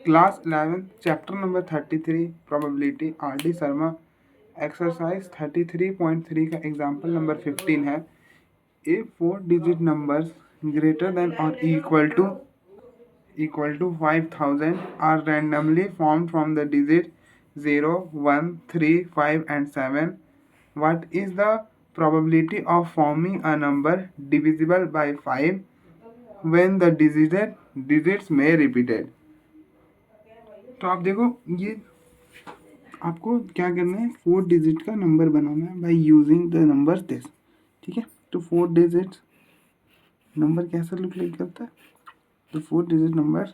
Class 11 chapter number 33 probability R D Sharma exercise 33.3 का example number 15 है। ए 4 digit numbers greater than और equal to 5000 are randomly formed from the digit 0, 1, 3, 5 and 7. What is the probability of forming a number divisible by 5 when the digits may repeated? तो आप देखो, ये आपको क्या करना है, 4 डिजिट का नंबर बनाना है by using the number this. ठीक है, तो 4 डिजिट नंबर कैसा लुक लाइक करता है, तो 4 digit number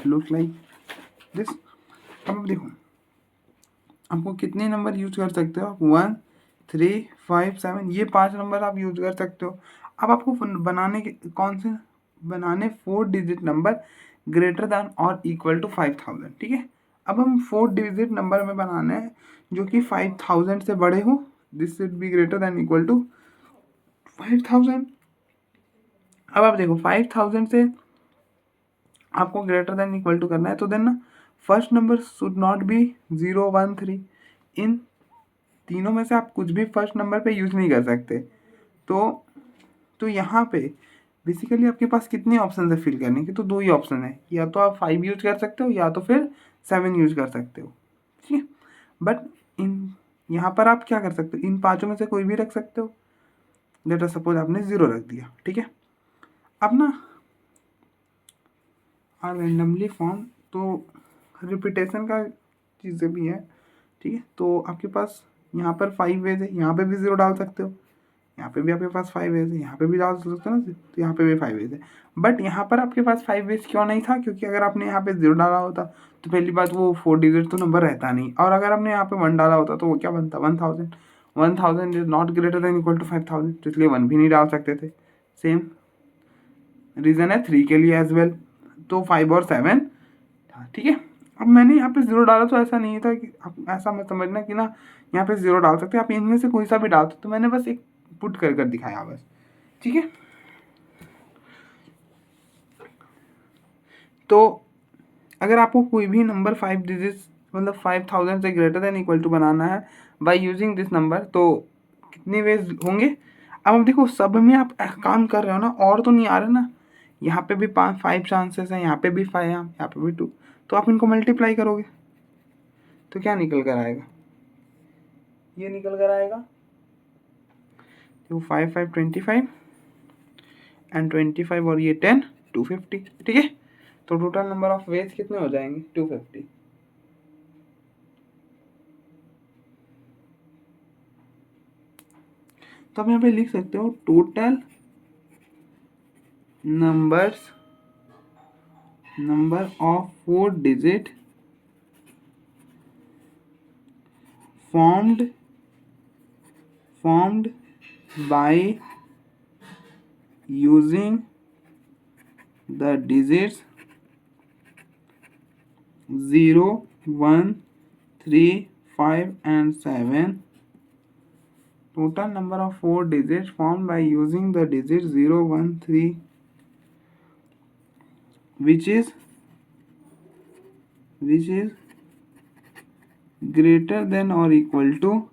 look like this. अब देखो, आपको कितने नंबर यूज कर सकते हो आप, 1, 3, 5, 7, ये 5 नंबर आप यूज कर सकते हो। अब आपको बनाने के कौन से बनाने, 4 डिजिट नंबर ग्रेटर दैन और इक्वल टू 5000। ठीक है, अब हम 4 डिजिट नंबर में बनाने हैं जो कि 5000 से बड़े हो, this should be greater than equal to 5000। अब आप देखो 5000 से आपको ग्रेटर देन इक्वल टू करना है, तो देन ना first number should not be 0, 1, 3। इन तीनों में से आप कुछ भी फर्स्ट नंबर पे यूज नहीं कर सकते। तो यहाँ पे बेसिकली आपके पास कितने ऑप्शन है फिल करने के, तो 2 ही ऑप्शन है, या तो आप 5 यूज कर सकते हो या तो फिर 7 यूज कर सकते हो। ठीक है, बट इन यहाँ पर आप क्या कर सकते हो, इन पाँचों में से कोई भी रख सकते हो। लेट अस सपोज आपने 0 रख दिया। ठीक है, अब ना आर रैंडमली फॉर्म, तो रिपीटेशन का चीज़ें भी है। ठीक है, तो आपके पास यहाँ पर 5 वेज है, यहाँ पे भी 0 डाल सकते हो, यहाँ पे भी आपके पास 5 वेज है, यहाँ पे भी डाल सकते हो ना, तो यहाँ पे भी 5 वेज है। बट यहाँ पर आपके पास 5 वेज क्यों नहीं था, क्योंकि अगर आपने यहाँ पे 0 डाला होता तो पहली बात वो 4 डिजिट तो नंबर रहता नहीं, और अगर आपने यहाँ पे 1 डाला होता तो वो क्या बनता, 1000। 1000 is not greater than equal to 5000, तो इसलिए 1 भी नहीं डाल सकते थे। सेम रीज़न है 3 के लिए एज वेल, तो 5 और 7 था। ठीक है, अब मैंने यहाँ पे 0 डाला, तो ऐसा नहीं था कि आप ऐसा मत समझना कि ना यहाँ पे 0 डाल सकते, आप इनमें से कोई सा भी डाल सकते, तो मैंने बस एक पुट कर दिखाया बस। ठीक है, तो अगर आपको कोई भी नंबर 5 डिजिट्स मतलब 5000 से ग्रेटर देन इक्वल टू बनाना है बाय यूजिंग दिस नंबर, तो कितने वेज होंगे। अब देखो सब में आप काम कर रहे हो ना, और तो नहीं आ रहा ना, यहाँ पे भी 5 चांसेस हैं, यहाँ पे भी 5 हैं, यहाँ पे भी 2, तो आप इनको मल्टीप्लाई करोगे तो क्या निकल कर आएगा, ये निकल कर आएगा, तो 5, 5, 25 एंड 25 और ये 10, 250। ठीक है, तो टोटल नंबर ऑफ वेज कितने हो जाएंगे, 250। तो आप यहाँ पे लिख सकते हो total number of 4 digit formed by using the digits 0, 1, 3, 5 and 7. Total number of 4 digits formed by using the digits 0, 1, 3, which is greater than or equal to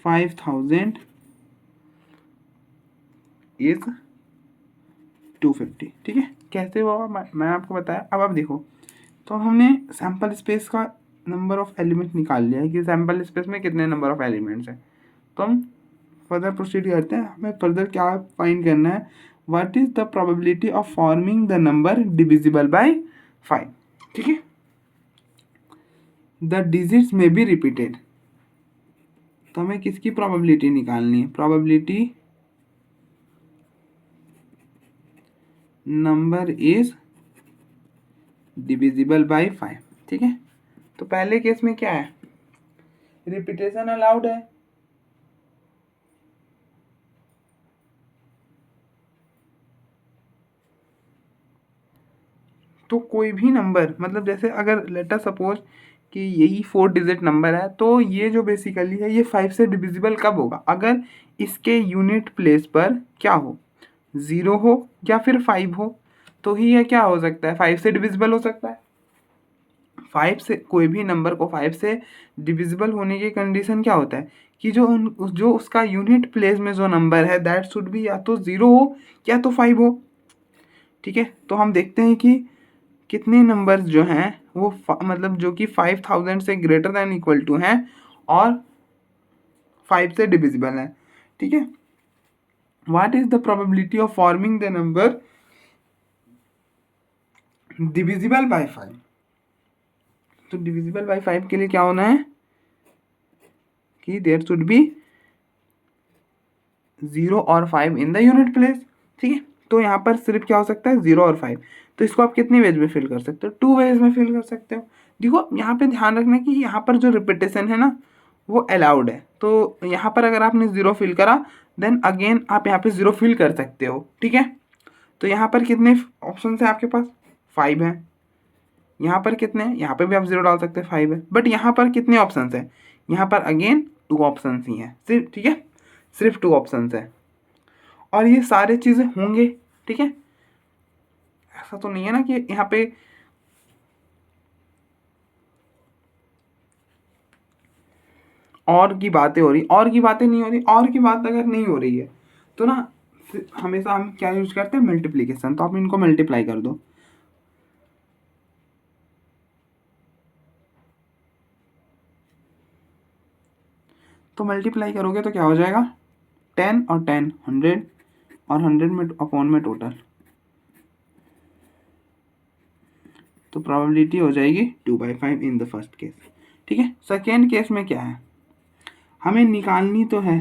5000 is 250। ठीक है, कैसे हुआ मैं आपको बताया। अब आप देखो, तो हमने सैम्पल स्पेस का नंबर ऑफ एलिमेंट निकाल लिया है कि सैम्पल स्पेस में कितने नंबर ऑफ एलिमेंट्स हैं। तो हम फर्दर प्रोसीड करते हैं, हमें फर्दर क्या फाइंड करना है, what is the probability of forming the number divisible by 5। ठीक है, द डिजिट्स में बी रिपीटेड, तो हमें किसकी प्रोबेबिलिटी निकालनी है, probability number is divisible by 5। ठीक है, तो पहले केस में क्या है, रिपीटेशन अलाउड है, तो कोई भी नंबर मतलब जैसे अगर लेट अस सपोज कि यही 4 डिजिट नंबर है, तो ये जो बेसिकली है ये 5 से डिविजिबल कब होगा, अगर इसके यूनिट प्लेस पर क्या हो, 0 हो या फिर 5 हो, तो ही ये क्या हो सकता है, 5 से डिविजिबल हो सकता है। 5 से कोई भी नंबर को 5 से डिविजिबल होने की कंडीशन क्या होता है कि जो उसका यूनिट प्लेस में जो नंबर है दैट शुड बी या तो 0 हो या तो 5 हो। ठीक है, तो हम देखते हैं कि कितने नंबर्स जो हैं वो मतलब जो कि 5000 से ग्रेटर दैन इक्वल टू हैं और 5 से डिविजिबल हैं। ठीक है, what is the probability of forming the number divisible by 5। तो डिविजिबल बाय 5 के लिए क्या होना है कि देयर शुड बी 0 और 5 इन द यूनिट प्लेस। ठीक है, तो यहाँ पर सिर्फ क्या हो सकता है 0 और 5, तो इसको आप कितनी वेज में फिल कर सकते हो, 2 वेज में फिल कर सकते हो। देखो यहाँ पे ध्यान रखना कि यहाँ पर जो रिपीटेशन है ना वो अलाउड है, तो यहाँ पर अगर आपने 0 फिल करा देन अगेन आप यहाँ पे 0 फिल कर सकते हो। ठीक है, तो यहाँ पर कितने ऑप्शन है आपके पास, 5 हैं। यहाँ पर कितने हैं, यहाँ पर भी आप 0 डाल सकते हैं, 5 है, बट यहाँ पर कितने ऑप्शन हैं, यहाँ पर अगेन 2 ऑप्शन ही हैं सिर्फ। ठीक है, सिर्फ 2 ऑप्शन है और ये सारे चीज़ें होंगे। ठीक है, ऐसा तो नहीं है ना कि यहाँ पे और की बातें हो रही, और की बातें नहीं हो रही, और की बात अगर नहीं हो रही है तो ना हमेशा हम क्या यूज करते हैं, मल्टीप्लीकेशन। तो आप इनको मल्टीप्लाई कर दो, तो मल्टीप्लाई करोगे तो क्या हो जाएगा, 10 और 10 100 और 100 में अपॉन में टोटल, तो प्रोबेबिलिटी हो जाएगी 2/5 इन द फर्स्ट केस। ठीक है, सेकेंड केस में क्या है, हमें निकालनी तो है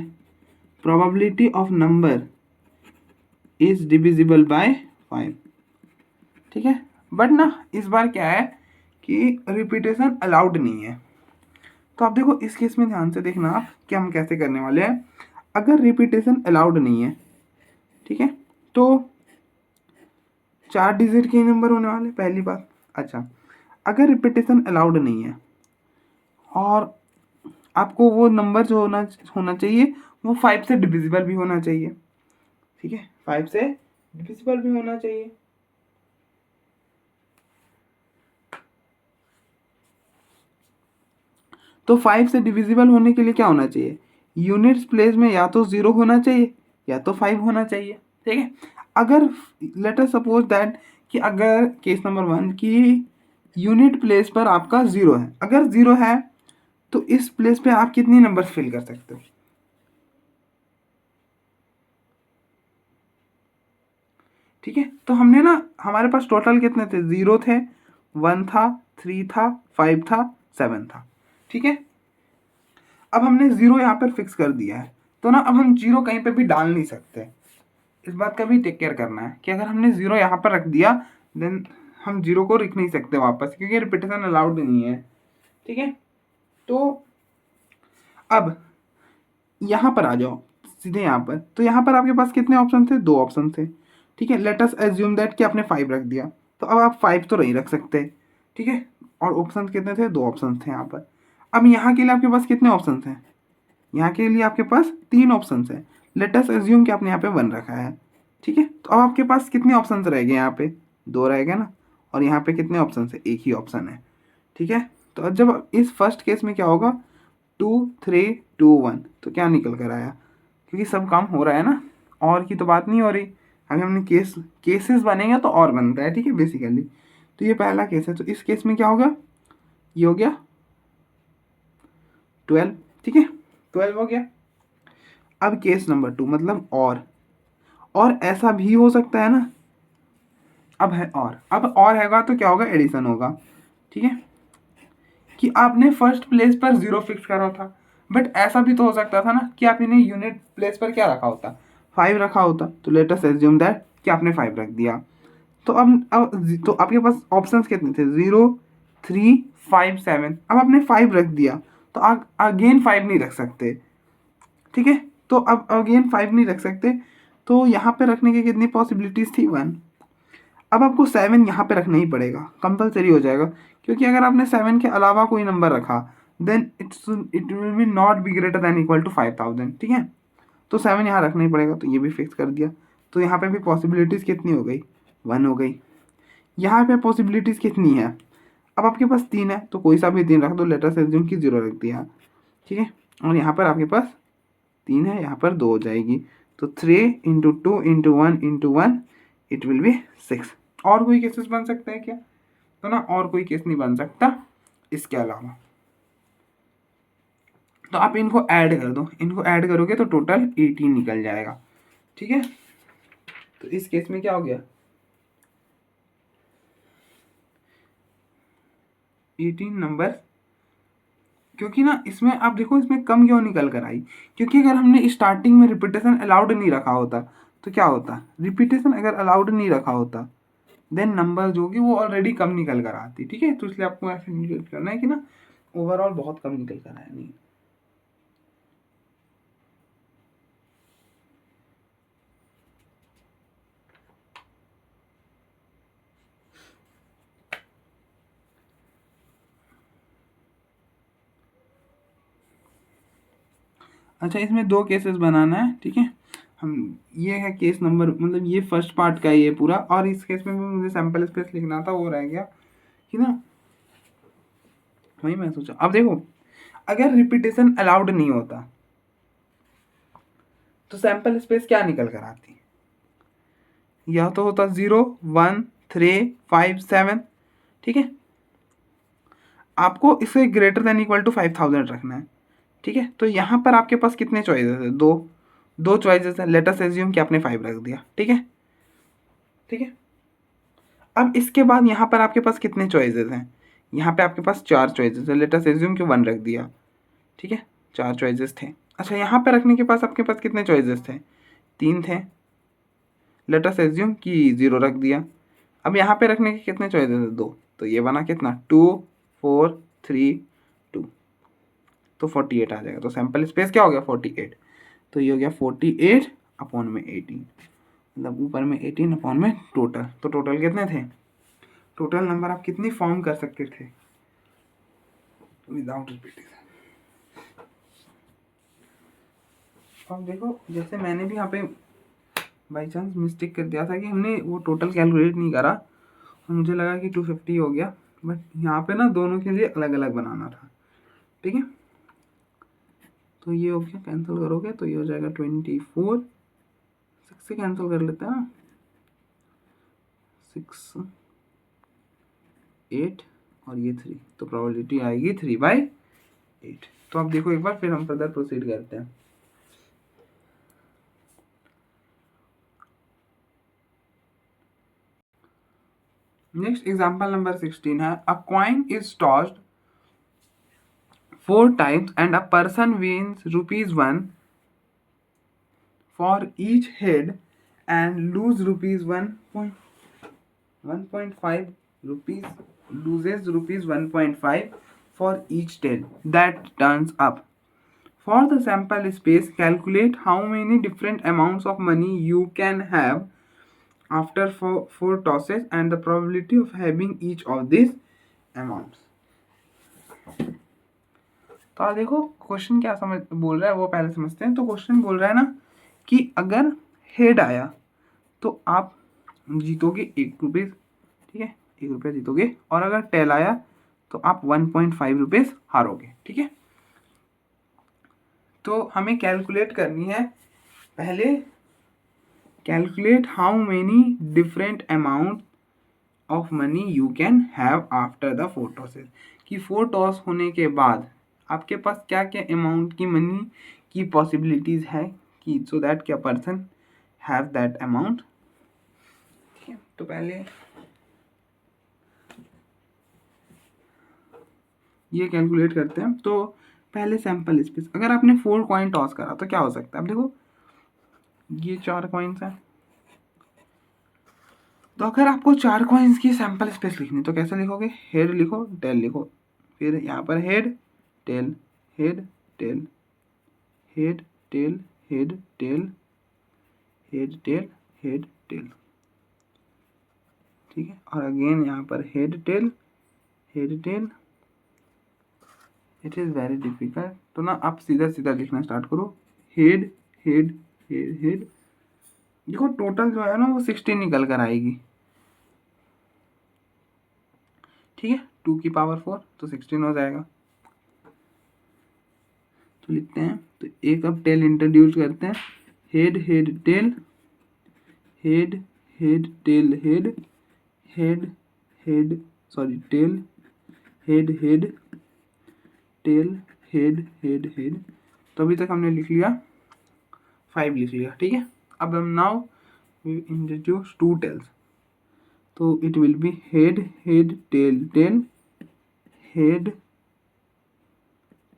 probability of number is divisible by 5। ठीक है, बट ना इस बार क्या है कि रिपीटेशन अलाउड नहीं है। तो आप देखो इस केस में ध्यान से देखना आप कि हम कैसे करने वाले हैं। अगर रिपीटेशन अलाउड नहीं है, ठीक है, तो 4 डिजिट के नंबर होने वाले, पहली बात। अच्छा, अगर रिपीटेशन अलाउड नहीं है और आपको वो नंबर जो होना चाहिए वो 5 से डिविजिबल भी होना चाहिए। ठीक है, 5 से डिविजिबल भी होना चाहिए। तो 5 से डिविजिबल होने के लिए क्या होना चाहिए, यूनिट्स प्लेस में या तो 0 होना चाहिए या तो 5 होना चाहिए। ठीक है, अगर लेट अस सपोज दैट कि अगर केस नंबर 1 की यूनिट प्लेस पर आपका 0 है, अगर 0 है तो इस प्लेस पे आप कितनी नंबर फिल कर सकते हो। ठीक है, तो हमने ना हमारे पास टोटल कितने थे, 0 थे, 1 था, 3 था, 5 था, 7 था। ठीक है, अब हमने 0 यहाँ पर फिक्स कर दिया है, तो ना अब हम 0 कहीं पे भी डाल नहीं सकते। इस बात का भी टेक केयर करना है कि अगर हमने 0 यहाँ पर रख दिया देन हम 0 को लिख नहीं सकते वापस, क्योंकि रिपीटेशन अलाउड नहीं है। ठीक है, तो अब यहाँ पर आ जाओ सीधे यहाँ पर, तो यहाँ पर आपके पास कितने ऑप्शन थे, 2 ऑप्शन थे। ठीक है, लेट अस एज्यूम दैट कि आपने 5 रख दिया, तो अब आप 5 तो नहीं रख सकते। ठीक है, और ऑप्शन कितने थे, 2 ऑप्शन थे यहाँ पर। अब यहाँ के लिए आपके पास कितने ऑप्शन हैं, यहाँ के लिए आपके पास 3 ऑप्शन है। लेट अस एज्यूम कि आपने यहाँ पे 1 रखा है। ठीक है, तो अब आपके पास कितने ऑप्शन रह गए, यहाँ पे 2 रह गए ना, और यहाँ पे कितने ऑप्शन है, एक ही ऑप्शन है। ठीक है, तो जब इस फर्स्ट केस में क्या होगा, 2 3 2 1, तो क्या निकल कर आया, क्योंकि सब काम हो रहा है ना, और की तो बात नहीं हो रही। अगर हमने केसेस बनेंगे तो और बनता है। ठीक है, बेसिकली तो ये पहला केस है, तो इस केस में क्या होगा, ये हो गया 12। ठीक है, 12 हो गया। अब केस नंबर 2 मतलब और ऐसा भी हो सकता है ना, अब है अब और हैगा तो क्या होगा, एडिशन होगा। ठीक है, कि आपने फर्स्ट प्लेस पर 0 फिक्स करा था, बट ऐसा भी तो हो सकता था ना कि आपने यूनिट प्लेस पर क्या रखा होता, 5 रखा होता। तो लेट अस एज्यूम दैट कि आपने 5 रख दिया, तो अब तो आपके पास ऑप्शंस कितने थे, 0 3 5 7। अब आपने 5 रख दिया तो अगेन 5 नहीं रख सकते। ठीक है, तो अब अगेन 5 नहीं रख सकते, तो यहाँ पे रखने की कितनी पॉसिबिलिटीज़ थी, 1। अब आपको 7 यहाँ पे रखना ही पड़ेगा, कंपलसरी हो जाएगा, क्योंकि अगर आपने 7 के अलावा कोई नंबर रखा then it will be not be greater than equal to 5000, ठीक है। तो 7 यहाँ रखना ही पड़ेगा, तो ये भी फिक्स कर दिया। तो यहाँ पे भी पॉसिबिलिटीज़ कितनी हो गई, 1 हो गई। यहाँ पे पॉसिबिलिटीज़ कितनी है, अब आपके पास 3 है तो कोई सा भी 3 रख दो, लेटर से एज्यूम की 0 रख दिया, ठीक है। और यहाँ पर आपके पास 3 है, यहाँ पर 2 हो जाएगी, तो 3 into 2 into 1 into 1 it will be 6। और कोई केसेस बन सकते हैं क्या, तो ना और कोई केस नहीं बन सकता इसके अलावा। तो आप इनको ऐड कर दो, इनको ऐड करोगे तो टोटल 18 निकल जाएगा, ठीक है। तो इस केस में क्या हो गया, 18 नंबर। क्योंकि ना इसमें आप देखो इसमें कम क्यों निकल कर आई, क्योंकि अगर हमने स्टार्टिंग में रिपीटेशन अलाउड नहीं रखा होता तो क्या होता, रिपीटेशन अगर अलाउड नहीं रखा होता देन नंबर जो कि वो ऑलरेडी कम निकल कर आती, ठीक है। तो इसलिए आपको ऐसे इंडिकेट करना है कि ना ओवरऑल बहुत कम निकल कर आया नहीं। अच्छा, इसमें 2 केसेस बनाना है, ठीक है। हम ये है केस नंबर, मतलब ये फर्स्ट पार्ट का ये पूरा, और इस केस में भी मुझे सैंपल स्पेस लिखना था, वो रह गया कि ना, वही मैं सोचा। अब देखो अगर रिपीटेशन अलाउड नहीं होता तो सैंपल स्पेस क्या निकल कर आती, या तो होता 0 1 3 5 7, ठीक है। आपको इसे ग्रेटर देन इक्वल टू 5000 रखना है, ठीक है। तो यहाँ पर आपके पास कितने चॉइसेस है, दो चॉइसेस है। लेट अस एज्यूम कि आपने 5 रख दिया, ठीक है, ठीक है। अब इसके बाद यहाँ पर आपके पास कितने चॉइसेस हैं, यहाँ पे आपके पास 4 चॉइसेस है। लेट अस एज्यूम कि 1 रख दिया, ठीक है, 4 चॉइसेस थे। अच्छा, यहाँ पे रखने के पास आपके पास कितने चॉइसेस थे, 3 थे। लेट अस एज्यूम कि 0 रख दिया। अब यहाँ पे रखने के कितने चॉइसेस है, 2, तो ये बना कितना 2 4 3 2, तो 48 आ जाएगा। तो सैंपल स्पेस क्या हो गया 48, तो ये हो गया 48 अपॉन में 18, मतलब ऊपर में 18 अपॉन में टोटल। तो टोटल कितने थे, टोटल नंबर आप कितनी फॉर्म कर सकते थे विदाउट रिपीटेशन। अब देखो जैसे मैंने भी यहाँ पे बाई चांस मिस्टेक कर दिया था कि हमने वो टोटल कैलकुलेट नहीं करा, और मुझे लगा कि 250 हो गया, बट यहाँ पे ना दोनों के लिए अलग अलग बनाना था, ठीक है। तो ये हो गया, कैंसिल करोगे तो ये हो जाएगा 24, 6 से कैंसिल कर लेते हैं ना, 6 8 और ये 3, तो प्रोबेबिलिटी आएगी 3/8। तो अब देखो एक बार, फिर हम फर्दर प्रोसीड करते हैं। नेक्स्ट एग्जाम्पल नंबर 16 है, अ coin is tossed 4 times and a person wins ₹1 for each head and lose ₹1.5 loses ₹1.5 for each tail that turns up. For the sample space, calculate how many different amounts of money you can have after four tosses and the probability of having each of these amounts. तो आप देखो question क्या समझ बोल रहा है वो पहले समझते हैं। तो क्वेश्चन बोल रहा है ना कि अगर हेड आया तो आप जीतोगे ₹1, ठीक है, ₹1 जीतोगे, और अगर टेल आया तो आप ₹1.5 हारोगे, ठीक है। तो हमें कैलकुलेट करनी है, पहले calculate how many different amount of money you can have after the 4 tosses, कि 4 टॉस होने के बाद आपके पास क्या क्या अमाउंट की मनी की पॉसिबिलिटीज है कि सो दैट क्या पर्सन हैव दैट अमाउंट, ठीक है। तो पहले ये कैलकुलेट करते हैं। तो पहले सैंपल स्पेस, अगर आपने 4 कॉइन टॉस करा तो क्या हो सकता है, अब देखो ये 4 कॉइन्स हैं, तो अगर आपको 4 कॉइन्स की सैंपल स्पेस लिखनी तो कैसे लिखोगे, हेड लिखो टेल लिखो, फिर यहाँ पर head tail head tell head tell head tell head tell head tell, ठीक है। और अगेन यहाँ पर head tail head tell, it is very difficult. तो ना आप सीधा सीधा लिखना स्टार्ट करो, हेड हेड हेड हेड। देखो टोटल जो है ना वो 16 निकल कर आएगी, ठीक है, 2 की पावर 4 तो 16 हो जाएगा। तो लिखते हैं, तो एक अब टेल इंट्रोड्यूस करते हैं, head head tail, head head tail head, head हेड sorry tell, head head tail, head head हेड। तो अभी तक हमने लिख लिया 5 लिख लिया, ठीक है। अब हम नाउ वी इंट्रोड्यूस 2 टेल्स, तो it will be head head tail tail, head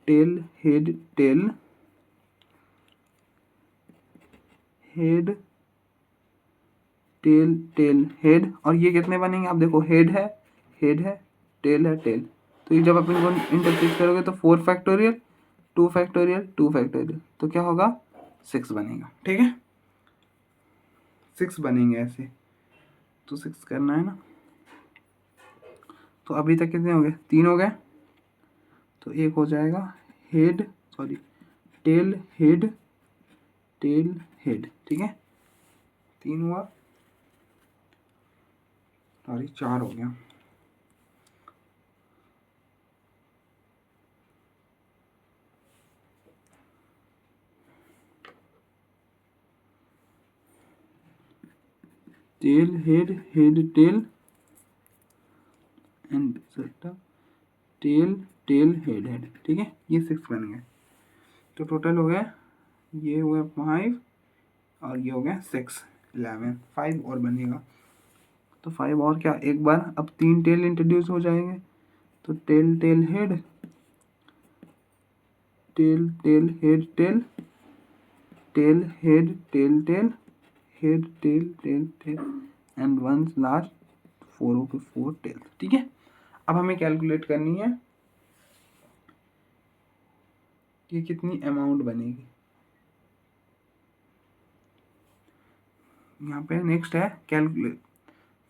tell head tell, head tail tail head. और ये कितने बनेंगे आप देखो, हेड है टेल है टेल, तो ये जब आप इनको इंटरचेंज करोगे तो 4 फैक्टोरियल 2 फैक्टोरियल 2 फैक्टोरियल, तो क्या होगा 6 बनेगा, ठीक है, 6 बनेंगे ऐसे। तो 6 करना है ना, तो अभी तक कितने हो गए, 3 हो गए। तो एक हो जाएगा head sorry tell head tell head, ठीक है, 3 हुआ, सॉरी 4 हो गया। Tail head head tail and tail tail head head, ठीक है, ये 6 बन गए। तो टोटल हो गया, ये हो गया 5 और ये हो गया 6, 11, 5 और बनेगा। तो 5 और क्या, एक बार अब 3 टेल इंट्रोड्यूस हो जाएंगे, तो tail tail head tail tail head tail, tail head tail tail, head tail tail tail and one last 4 हो गए 4 टेल, ठीक है। अब हमें कैलकुलेट करनी है कि कितनी अमाउंट बनेगी। यहाँ पे नेक्स्ट है calculate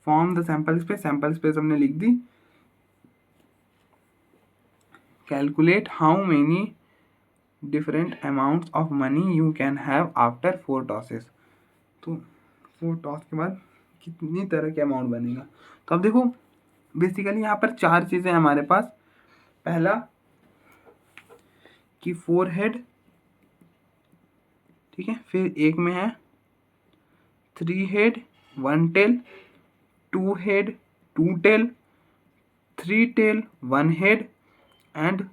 form the sample space, sample space हमने लिख दी। Calculate how many different amounts of money you can have after 4 tosses. तो 4 टॉस के बाद कितनी तरह के अमाउंट बनेगा। तो अब देखो बेसिकली यहाँ पर 4 चीज़ें हमारे पास। पहला कि 4 हेड, ठीक है, फिर एक में है 3 head 1 tail, 2 head 2 tail, 3 tail 1 head and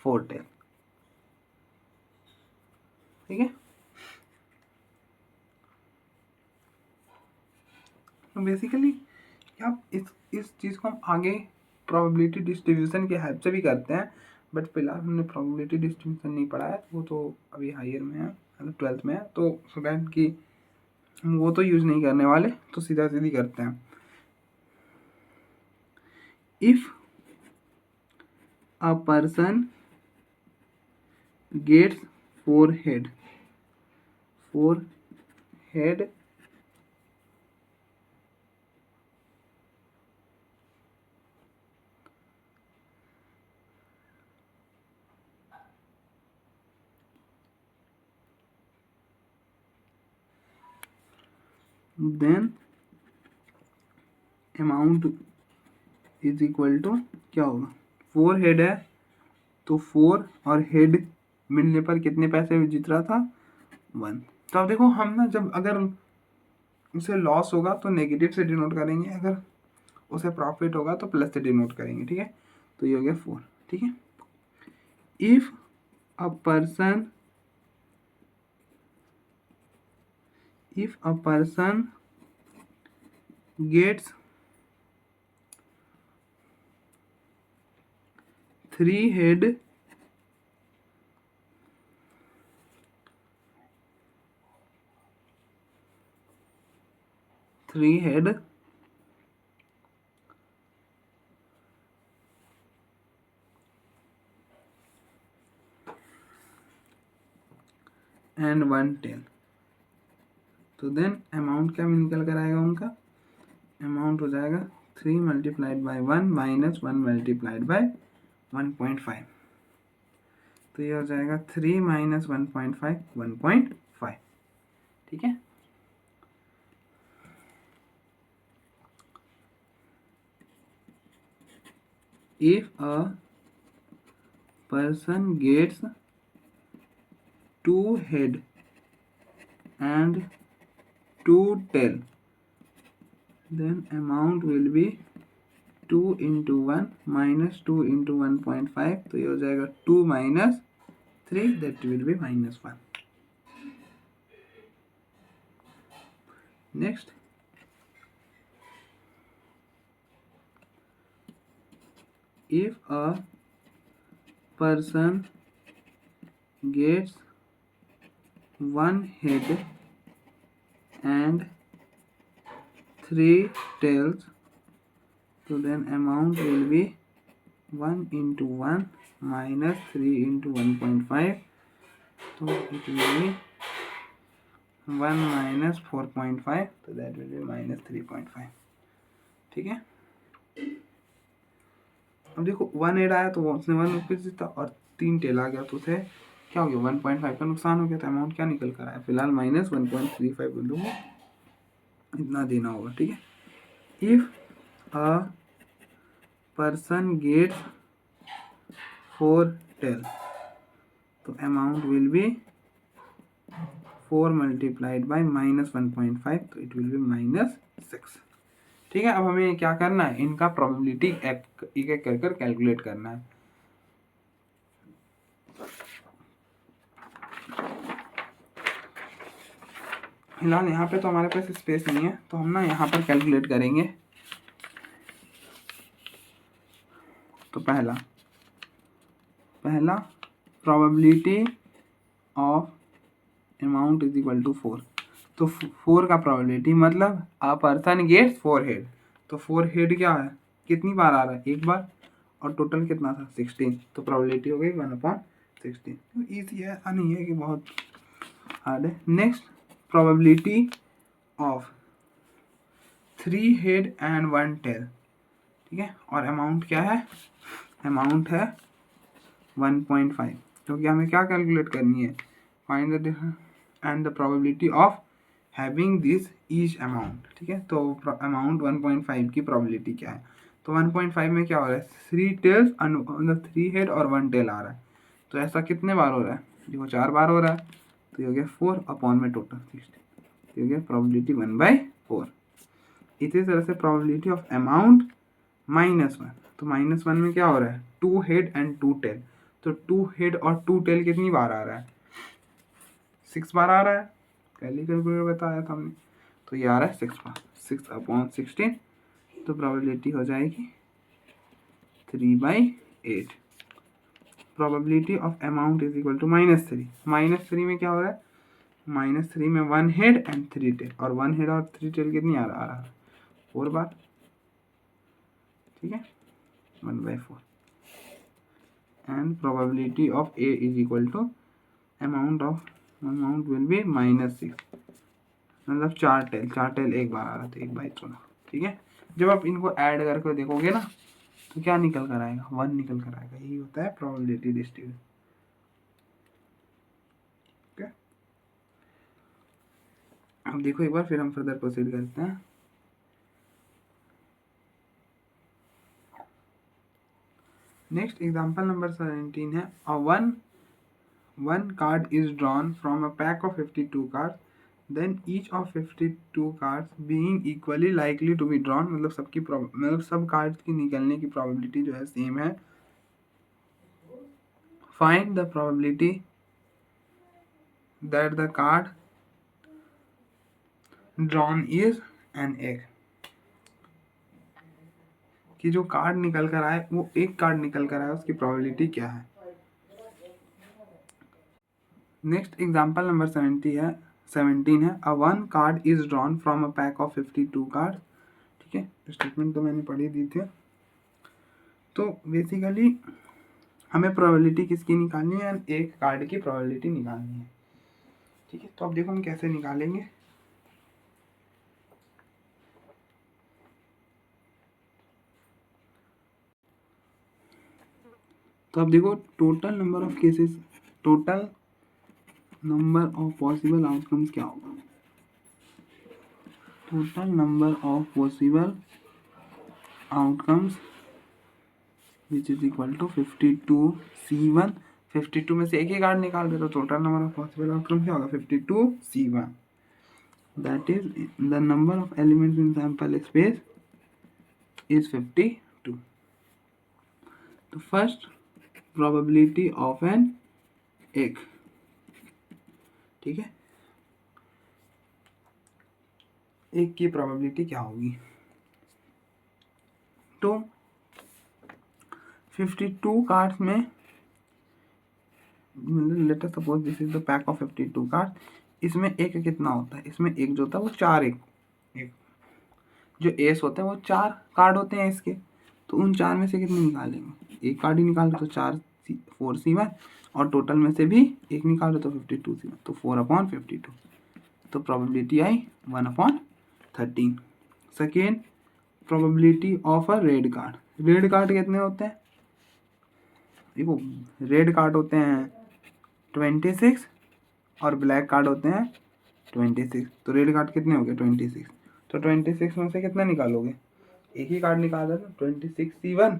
4 tail, ठीक है। तो बेसिकली आप इस चीज़ को हम आगे प्रोबेबिलिटी डिस्ट्रीब्यूशन के हेल्प से भी करते हैं, बट फिलहाल हमने प्रोबेबिलिटी डिस्ट्रीब्यूशन नहीं पढ़ा है, वो तो अभी हायर में है, मतलब 12th में है, तो स्टूडेंट की हम वो तो यूज़ नहीं करने वाले, तो सीधा सीधी करते हैं। If a person gets 4 head then amount is equal to क्या होगा, 4 हेड है तो 4 और हेड मिलने पर कितने पैसे जीत रहा था, 1। तो अब देखो हम ना जब अगर उसे लॉस होगा तो नेगेटिव से डिनोट करेंगे, अगर उसे प्रॉफिट होगा तो प्लस से डिनोट करेंगे, ठीक है। तो ये हो गया 4, ठीक है। If a person gets 3 head and 1 tail, तो देन अमाउंट क्या निकल कर आएगा, उनका अमाउंट हो जाएगा 3 multiplied by 1 minus 1 multiplied by 1.5, तो ये हो जाएगा 3 माइनस 1.5 1.5। ठीक है, if a person gets 2 head and 2 tail, then amount will be 2 into 1 minus 2 into 1.5, तो ये हो जाएगा 2 minus 3, that will be minus 1। Next, if a person gets 1 head and 3 tails, so then amount will be 1 into 1 minus 3 into 1.5, so it will be 1 minus 4.5, तो that will be minus 3.5। ठीक है, अब देखो 1 head आया तो उसने 1 rupees था और 3 टेल आ गया तो उसे क्या हो गया 1.5 का नुकसान हो गया, तो अमाउंट क्या निकल कर आया, फिलहाल माइनस 1.35 बिंदु को इतना देना होगा। ठीक है, if a person gets 4 tail, तो amount will be 4 multiplied by minus 1.5, तो इट विल बी माइनस 6। ठीक है, अब हमें क्या करना है, इनका प्रोबेबिलिटी एक एक कर कैलकुलेट करना है। फिलहाल यहाँ पे तो हमारे पास स्पेस नहीं है, तो हम ना यहाँ पर कैलकुलेट करेंगे। तो पहला probability of amount is equal to 4, तो 4 का प्रोबेबिलिटी मतलब अ पर्सन गेट्स 4 हेड, तो 4 हेड क्या है, कितनी बार आ रहा है, एक बार, और टोटल कितना था 16, तो प्रोबेबिलिटी हो गई 1/16। तो ईजी है, ऐसा नहीं है कि बहुत हार्ड है। Next, probability of 3 head and 1 tail. ठीक है, और अमाउंट क्या है, अमाउंट है 1.5, क्योंकि हमें क्या कैलकुलेट करनी है, find the difference and the probability of having this each amount. ठीक है, तो अमाउंट 1.5 की प्रोबेबिलिटी क्या है, तो 1.5 में क्या हो रहा है, 3 टेल्स मतलब 3 हेड और 1 टेल आ रहा है, तो ऐसा कितने बार हो रहा है, देखो 4 बार हो रहा है, तो ये हो गया 4 अपॉन में टोटल 60, ये हो गया प्रोबेबिलिटी 1/4। इसी तरह से प्रोबेबिलिटी ऑफ अमाउंट -1, तो -1 में क्या हो रहा है, 2 हेड एंड 2 टेल, तो 2 हेड और 2 टेल कितनी बार आ रहा है, 6 बार आ रहा है, पहले कैलकुलेटर बताया था हमने, तो ये आ रहा है 6 बार, 6/16, तो प्रोबेबिलिटी हो जाएगी 3/8। Probability of amount is equal to -3, -3 में क्या हो रहा है, -3 में 1 हेड एंड 3 टेल, और 1 हेड और 3 टेल कितनी आ रहा है 4 बार। ठीक है, 1/4। And probability of A is equal to amount will be -6, मतलब 4 टेल एक बार आ रहा था 1/14। ठीक है, जब आप इनको ऐड करके देखोगे ना तो क्या निकल कर आएगा, 1 निकल कर आएगा, यही होता है प्रोबेबिलिटी डिस्ट्रीब्यूशन। ठीक है, अब देखो एक बार, फिर हम फर्दर प्रोसीड करते हैं। नेक्स्ट एग्जांपल नंबर 17 है, one card is drawn from a pack of 52 cards, then each of 52 cards being equally likely to be drawn, मतलब सबकी मतलब सब कार्ड्स की निकलने की प्रोबेबिलिटी जो है सेम है। Find the probability that the card drawn is an egg, कि जो कार्ड निकल कर आए वो एक कार्ड निकल कर आए, उसकी प्रोबेबिलिटी क्या है। नेक्स्ट एग्जांपल नंबर 17 है, a one card is drawn from a pack of 52 card. ठीक है, स्टेटमेंट तो मैंने पढ़ी दी थी। तो बेसिकली हमें प्रोबेबिलिटी किसकी निकालनी है, एक कार्ड की प्रोबेबिलिटी निकालनी है। ठीक है, तो अब देखो हम कैसे निकालेंगे। तो अब देखो total number of cases, total number of possible outcomes क्या होगा, total number of possible outcomes which is equal to 52 C1। 52 में से एक ही कार्ड निकाल दे तो total number of possible outcome क्या होगा 52 C1, that is the number of elements in sample space is 52। तो फर्स्ट प्रोबेबिलिटी ऑफ एन एक, ठीक है, एक की प्रोबेबिलिटी क्या होगी, तो 52 कार्ड्स में, let us suppose this is the pack of 52 card, इसमें एक कितना होता है, इसमें एक जो होता है वो 4 एक जो एस होते हैं वो 4 कार्ड होते हैं इसके, तो उन 4 में से कितने निकालेंगे, एक कार्ड ही निकाल तो 4 C1 और टोटल में से भी एक निकालो तो 52 C1, तो 4/52, तो probability I 1/13। Second probability of a red card, red card कितने होते हैं, देखो रेड कार्ड होते हैं 26 और ब्लैक कार्ड होते हैं 26, तो रेड कार्ड कितने हो गए 26, तो 26 में से कितना निकालोगे, एक ही कार्ड निकाला ना 26 C1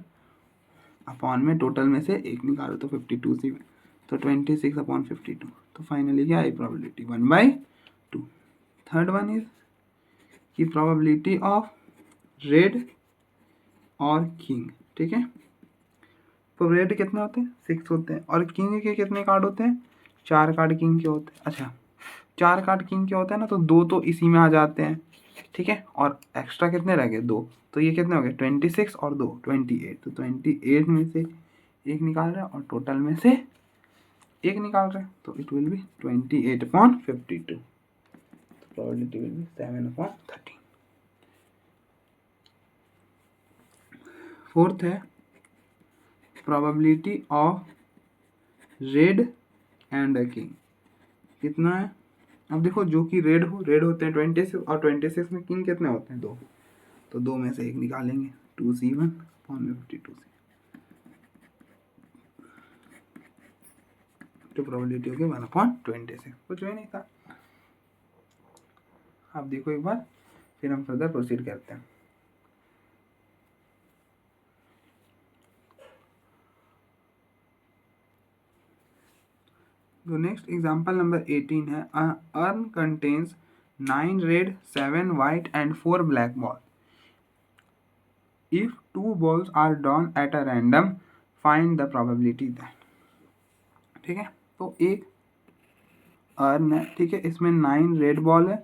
अपॉन में टोटल में से एक निकालो तो 52 C1, तो 26/52, तो फाइनली क्या आई प्रोबेबिलिटी 1/2। थर्ड वन इज की प्रोबेबिलिटी ऑफ रेड और किंग, ठीक है, तो रेड कितने होते हैं 6 होते हैं और किंग के कितने कार्ड होते हैं 4 कार्ड किंग के होते हैं, अच्छा 4 कार्ड किंग के होते हैं ना, तो 2 तो इसी में आ जाते हैं, ठीक है, और एक्स्ट्रा कितने रह गए 2, तो ये कितने हो गए 26 और 2 28, तो 28 में से एक निकाल रहे हैं और टोटल में से एक निकाल रहे हैं, तो it will be 28/52, probability will be 7/13। Fourth है probability of red and a king, कितना है, अब देखो जो कि रेड होते हैं 26 और 26 में किंग कितने होते हैं 2, तो 2 में से एक निकालेंगे 2 C1/52, तो प्रोबेबिलिटी होगी 1/26, कुछ भी नहीं था। आप देखो एक बार, फिर हम फर्दर प्रोसीड करते हैं। तो नेक्स्ट एग्जांपल नंबर 18 है, earn contains 9 red 7 white and 4 black ball, if 2 balls are drawn at a random find the probability that, ठीक है, तो एक अर्न है, ठीक है, इसमें 9 रेड बॉल है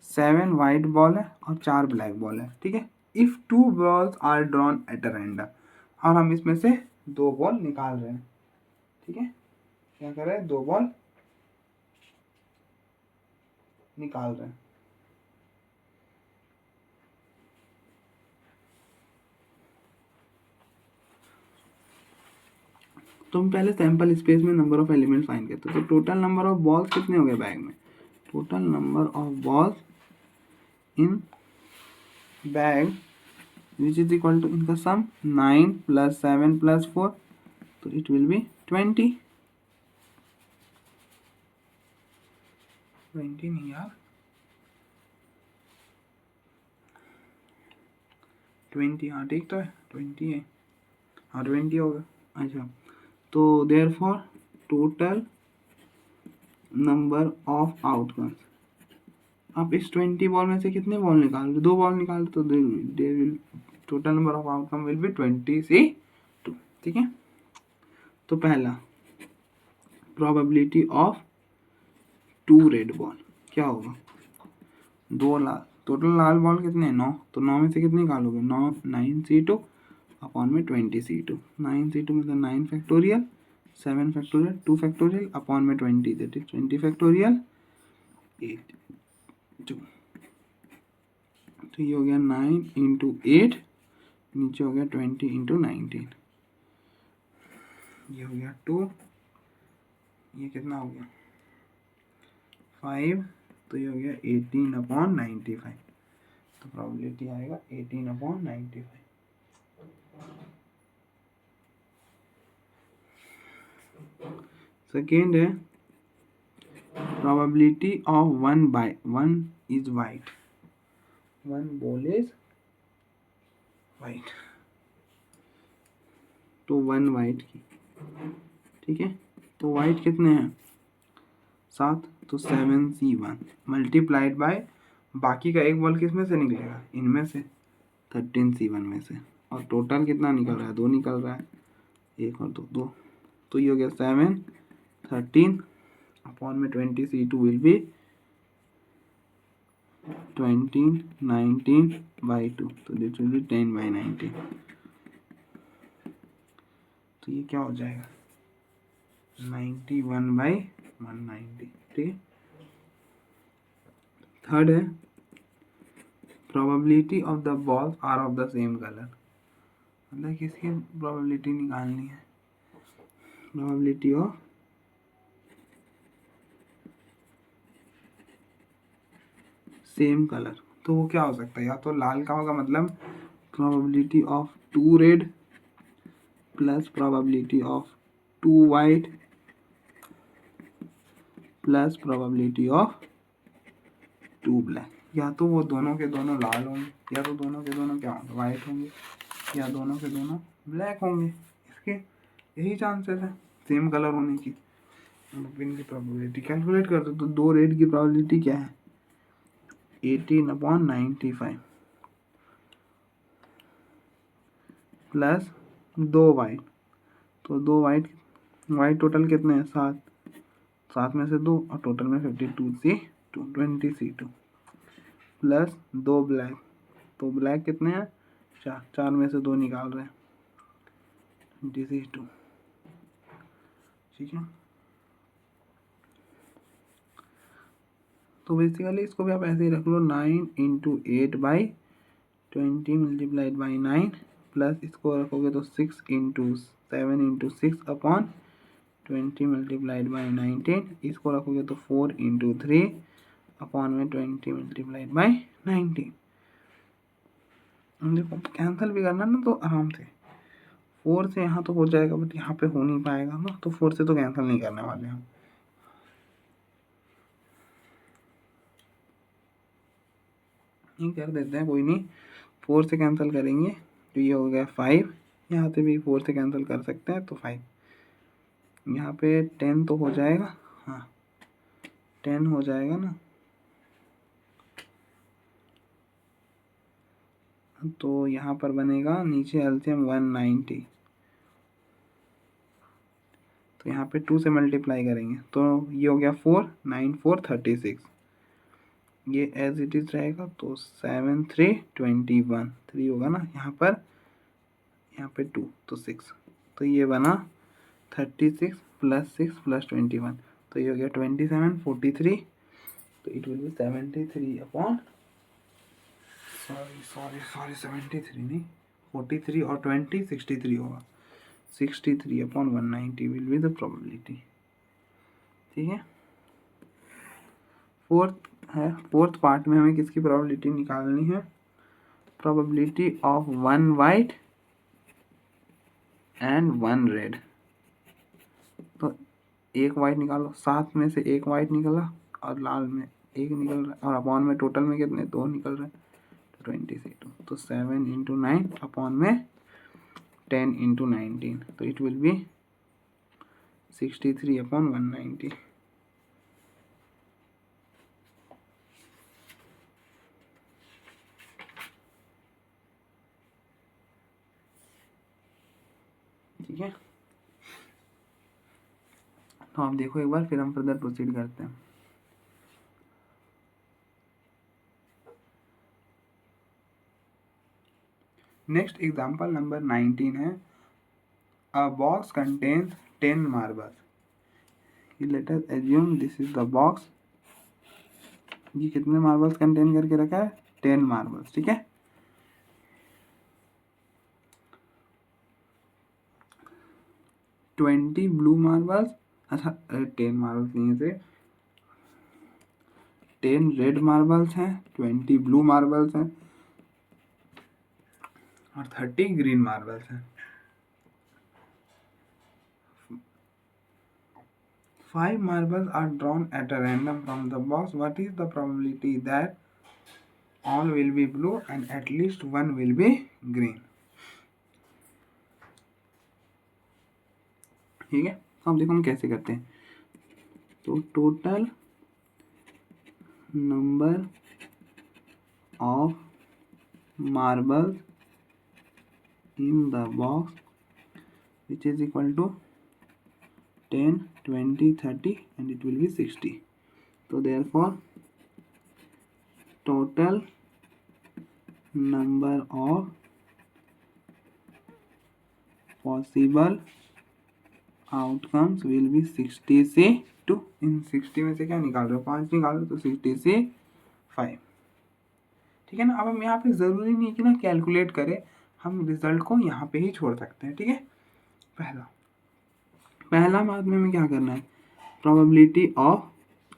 7 वाइट बॉल है और 4 ब्लैक बॉल है, ठीक है, if 2 balls are drawn at a random, और हम इसमें से 2 बॉल निकाल रहे हैं, ठीक है, क्या कर रहे हैं 2 बॉल निकाल रहे हैं, तो हम पहले सैंपल स्पेस में नंबर ऑफ एलिमेंट फाइंड करते हैं, तो टोटल नंबर ऑफ बॉल्स कितने हो गए बैग में, total number of balls in bag which is equal to इनका सम 9 + 7 + 4, तो इट विल बी 20 नहीं यार 20, हाँ ठीक तो है 20 है, हाँ 20 होगा, अच्छा, तो therefore total number of outcomes, आप इस 20 बॉल में से कितने बॉल निकाल रहे, 2 बॉल निकाल, तो there will total number of outcome will be 20C2, ठीक है, तो पहला प्रोबेबिलिटी ऑफ 2 रेड बॉल क्या होगा, 2 लाल, टोटल लाल बॉल कितने हैं 9, तो 9 में से कितने निकालोगे 9C2 अपॉन में 20C2, 9C2 मतलब 9 फैक्टोरियल 7 फैक्टोरियल 2 फैक्टोरियल अपॉन में 20, दैट इज 20 फैक्टोरियल 8 2, तो ये हो गया 9 × 8, नीचे हो गया 20 × 19, ये हो गया 2, ये कितना हो गया 5, तो ये हो गया 18/95, तो प्रोबेबिलिटी आएगा 18/95। सेकेंड है probability of one is white, one ball is white, तो वन वाइट की, ठीक है। तो वाइट कितने हैं 7, तो 7C1 मल्टीप्लाइड बाय बाकी का एक बॉल किस में से निकलेगा, इनमें से 13C1 में से, और टोटल कितना निकल रहा है 2 निकल रहा है, 1 और 2 2, तो ये हो गया 7 13 अपॉन में 20C2 विल बी 20 19/2, तो दिस विल बी 10/19, तो ये क्या हो जाएगा 91/190, ठीक है। थर्ड है probability of the balls are of the same colour, मतलब किसकी प्रोबेबिलिटी निकालनी है, प्रोबेबिलिटी ऑफ सेम कलर, तो वो क्या हो सकता है, या तो लाल का होगा, मतलब probability of 2 red plus probability of 2 white plus probability of 2 black, या तो वो दोनों के दोनों लाल होंगे, या तो दोनों के दोनों क्या होंगे वाइट होंगे, या दोनों के दोनों ब्लैक होंगे, इसके यही चांसेस है सेम कलर होने की। इनकी प्रोबेबिलिटी कैलकुलेट कर दो, तो 2 रेड की प्रोबेबिलिटी क्या है 18/95 प्लस 2 वाइट, तो 2 वाइट टोटल कितने हैं 7, 7 में से 2 और टोटल में 52C2 20C2 प्लस 2 ब्लैक, तो ब्लैक कितने हैं 4, 4 में से 2 निकाल रहे हैं 20C2, ठीक है। तो बेसिकली इसको भी आप ऐसे ही रख लो 9 × 8/20 मल्टीप्लाइड बाई 9 प्लस इसको रखोगे तो 6 × 7 × 6 अपॉन 20 मल्टीप्लाइड बाई 19, इसको रखोगे तो 4 × 3 अपॉन में 20 मल्टीप्लाइड बाई 19। देखो कैंसिल भी करना ना तो आराम से 4 से यहाँ तो हो जाएगा, बट यहाँ पे हो नहीं पाएगा ना, तो 4 से तो कैंसिल नहीं करने वाले हम, नहीं कर देते हैं कोई नहीं, 4 से कैंसिल करेंगे तो ये हो गया 5, यहाँ से भी 4 से कैंसिल कर सकते हैं तो 5, यहाँ पे 10 तो हो जाएगा, हाँ 10 हो जाएगा ना, तो यहाँ पर बनेगा नीचे एलसीएम 190, तो यहाँ पे 2 से मल्टीप्लाई करेंगे तो ये हो गया 4 9 4 36, ये एज इट इज रहेगा, तो 7 3 21 3 होगा ना, यहाँ पे 2 तो 6, तो ये बना 36 + 6 + 21, तो ये हो गया 27 43, तो it will B 73 upon sorry 73 नहीं 43 और 20 63 होगा, 63/190 विल बी द प्रोबेबिलिटी, ठीक है। फोर्थ पार्ट में हमें किसकी प्रोबेबिलिटी निकालनी है, probability of 1 white and 1 red, तो एक वाइट निकालो, 7 में से एक वाइट निकला और लाल में एक निकल रहा है, और अपॉन में टोटल में कितने 2 निकल रहे हैं, 20C2, तो 7 × 9 अपॉन में 10 × 19, तो इट विल बी 63/190, ठीक है। तो आप देखो एक बार, फिर हम फर्दर प्रोसीड करते हैं। नेक्स्ट एग्जाम्पल नंबर 19 है, अ box contains 10 marbles, let us assume this is the box, ये कितने मार्बल्स कंटेन करके रखा है 10 मार्बल्स, ठीक है। ट्वेंटी ब्लू मार्बल्स, अच्छा 10 मार्बल्स नहीं है, 10 रेड मार्बल्स हैं, 20 ब्लू मार्बल्स हैं और 30 ग्रीन मार्बल्स हैं। 5 marbles are drawn at a random from the box. What is the probability that all will be blue and at least one will be green? ठीक है, तो अब देखो हम कैसे करते हैं. तो total number of marbles in the box which is equal to 10, 20, 30 and it will be 60. So therefore total number of possible outcomes will be 60 से 2. इन 60 में से क्या निकाल रहे हो, 5 निकाल रहे हो, तो 60 से 5. ठीक है ना. अब हम यहाँ पे ज़रूरी नहीं कि ना कैलकुलेट करें, हम रिजल्ट को यहाँ पे ही छोड़ सकते हैं. ठीक है. पहला बात में हमें क्या करना है, प्रोबेबिलिटी ऑफ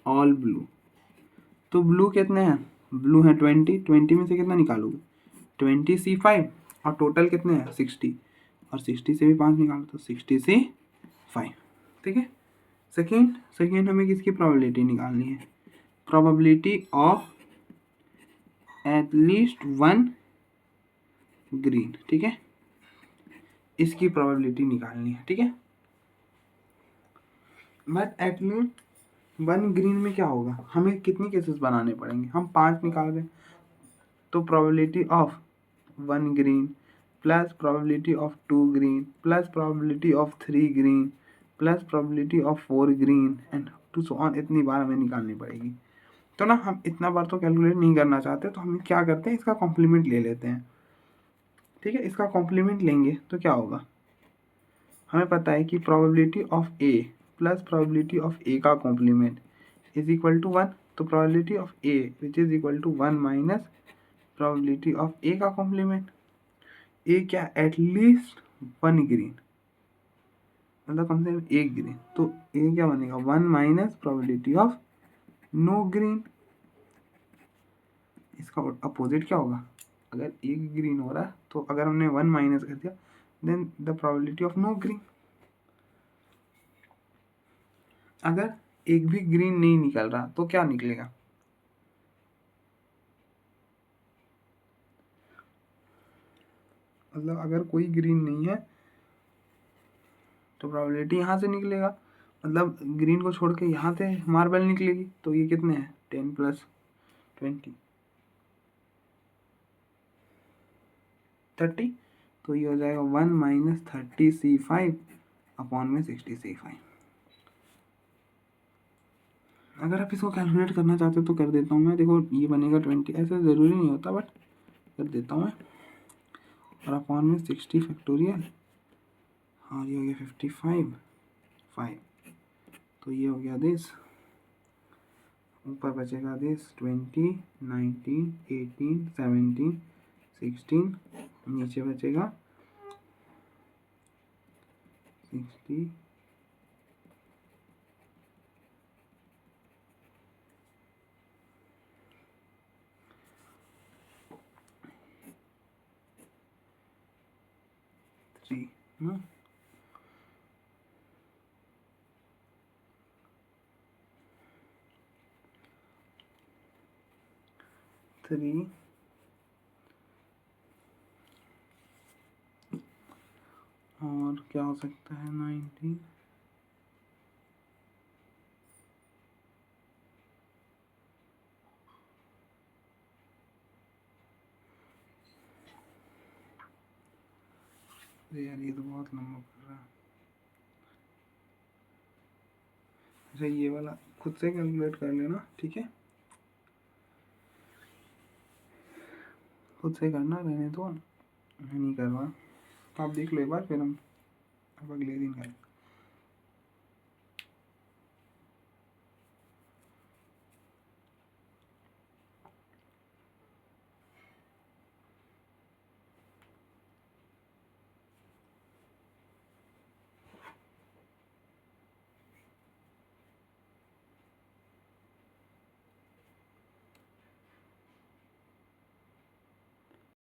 ऑल ब्लू. तो ब्लू कितने हैं, ब्लू है 20. 20 में से कितना निकालोगे, 20 से 5 और टोटल कितने हैं 60 और 60 से भी 5 निकालो तो 60 से 5. ठीक है. सेकेंड हमें किसकी प्रोबेबिलिटी निकालनी है, probability of at least one green. ठीक है, इसकी प्रोबेबिलिटी निकालनी है. ठीक है. But at least one green में क्या होगा, हमें कितनी केसेस बनाने पड़ेंगे, हम 5 निकाल रहे हैं तो probability of 1 green plus probability of 2 green plus probability of 3 green plus probability of 4 green and to so on, इतनी बार हमें निकालनी पड़ेगी. तो ना हम इतना बार तो कैलकुलेट नहीं करना चाहते, तो हम क्या करते हैं, इसका कॉम्प्लीमेंट ले लेते हैं. ठीक है. इसका कॉम्प्लीमेंट लेंगे तो क्या होगा, हमें पता है कि probability of A plus probability of A का कॉम्प्लीमेंट इज इक्वल टू 1. तो probability of A which is equal to 1 minus probability of A का कॉम्प्लीमेंट. ए क्या, एटलीस्ट 1 ग्रीन, मतलब कम से कम 1 ग्रीन. तो ए क्या बनेगा, 1 minus probability of no green. इसका अपोजिट क्या होगा, अगर 1 ग्रीन हो रहा है तो अगर हमने 1 माइनस कर दिया then the probability of no green. अगर एक भी ग्रीन नहीं निकल रहा तो क्या निकलेगा, मतलब अगर कोई ग्रीन नहीं है तो प्रोबेबिलिटी यहाँ से निकलेगा, मतलब ग्रीन को छोड़ के यहाँ से मार्बल निकलेगी. तो ये कितने हैं, 10 प्लस 20 30. तो ये हो जाएगा 1 माइनस 30C5 अपॉन में 60C5. अगर आप इसको कैलकुलेट करना चाहते हो तो कर देता हूँ मैं. देखो ये बनेगा 20, ऐसा ज़रूरी नहीं होता बट कर देता हूँ मैं. और अपॉन में 60 फैक्टोरियल, हाँ ये हो गया 55 5. तो ये हो गया दिस, ऊपर बचेगा दिस 20 19 18 17 16, नीचे बचेगा 60 3 ना. थ्री और क्या हो सकता है 90 यार ये तो बहुत लंबा पड़ रहा है. अच्छा ये वाला खुद से कैलकुलेट कर लेना. ठीक है, खुद से करना, रहने दो, मैं नहीं कर रहा. आप देख लो एक बार, फिर हम अब अगले दिन करें.